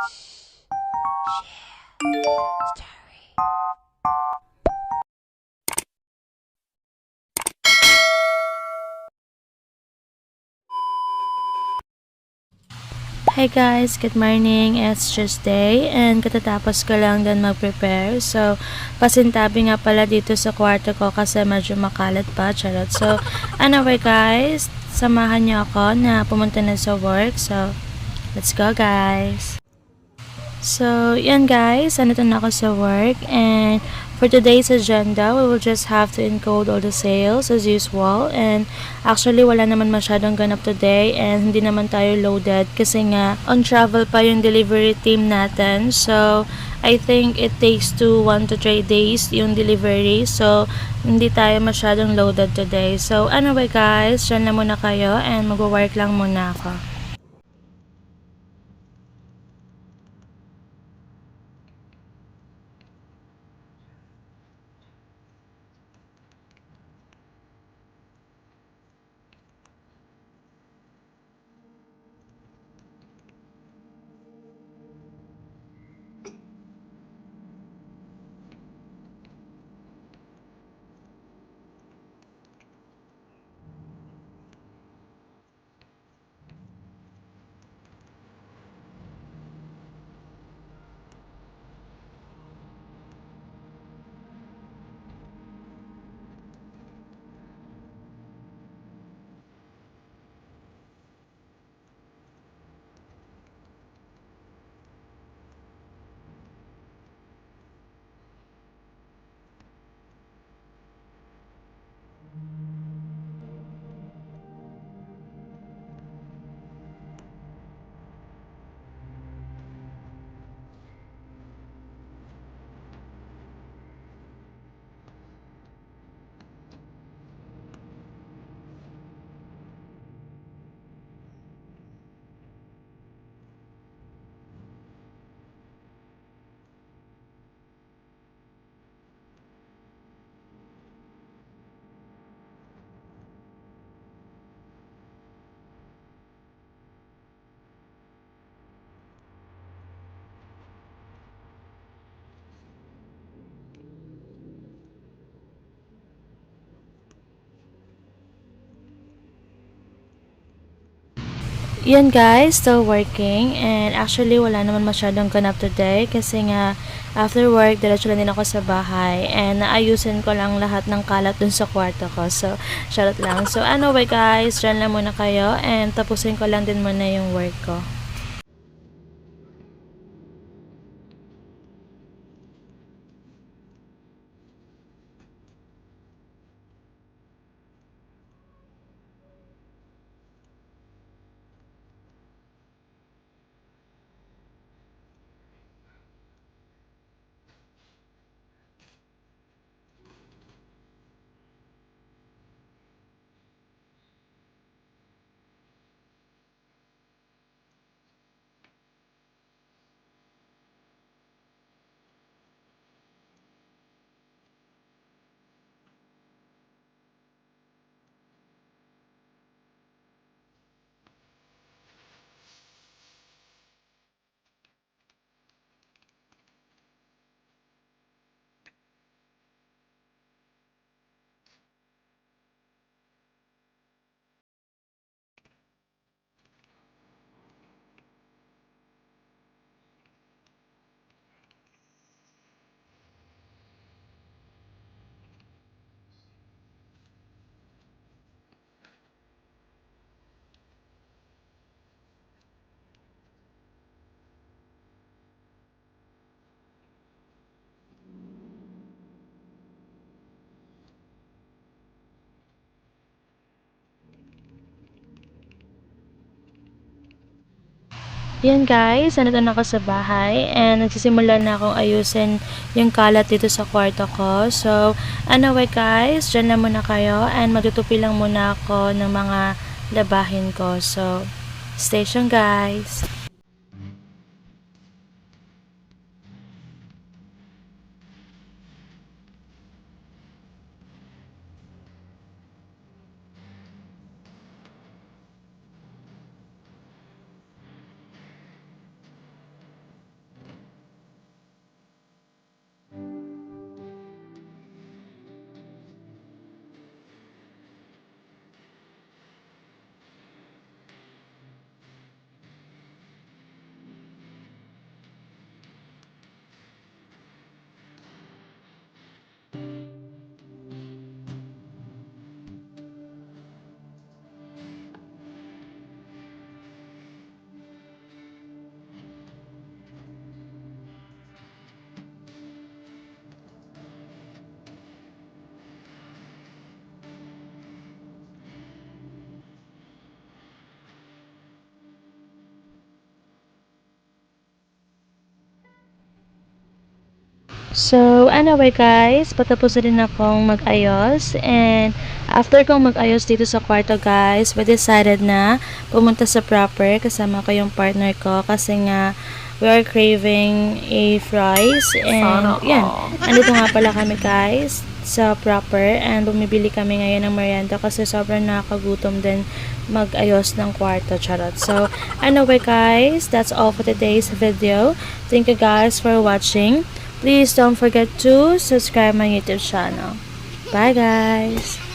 Hi guys, good morning. It's Tuesday and katatapos ko lang din mag-prepare. So, pasintabi nga pala dito sa kwarto ko kasi medyo makalat pa, charot. So, anyway guys, samahan niyo ako na pumunta na sa work. So, let's go guys. So, yan guys, andito na ako sa work and for today's agenda, we will just have to encode all the sales as usual and actually wala naman masyadong ganap today and hindi naman tayo loaded kasi nga on travel pa yung delivery team natin. So, I think it takes 1 to 3 days yung delivery. So, hindi tayo masyadong loaded today. So, anyway guys, dyan na muna kayo and mag-work lang muna ako. Yun guys, still working and actually wala naman masyadong ganap today kasi nga after work diretso lang din ako sa bahay and naayusin ko lang lahat ng kalat dun sa kwarto ko. So, charot lang. So, anyway guys, dyan lang muna kayo and tapusin ko lang din muna yung work ko. Yan guys, nandito na ako sa bahay and nagsisimula na akong ayusin yung kalat dito sa kwarto ko. So, anyway guys, dyan na muna kayo and magtutupi lang muna ako ng mga labahin ko. So, stay tuned guys. So, anyway guys, patapos na rin akong mag-ayos and after kong mag-ayos dito sa kwarto guys, we decided na pumunta sa proper kasama ko yung partner ko kasi nga we are craving a fries and yan, andito nga pala kami guys sa proper and bumibili kami ngayon ng merienda kasi sobrang nakakagutom din mag-ayos ng kwarto, charot. So, anyway guys, that's all for today's video. Thank you guys for watching. Please don't forget to subscribe my YouTube channel. Bye guys!